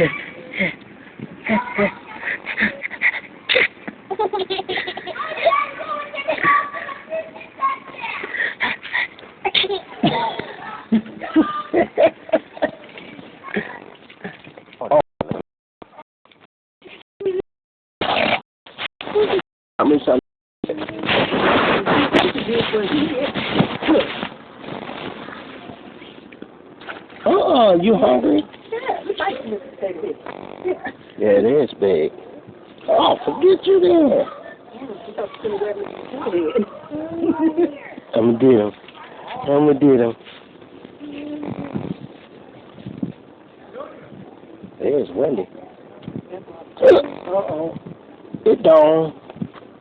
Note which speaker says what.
Speaker 1: I mean, son. Oh, you hungry? Yeah, it is big. Oh, forget you then. I'm gonna get him. There's Wendy. Uh-oh. It don't.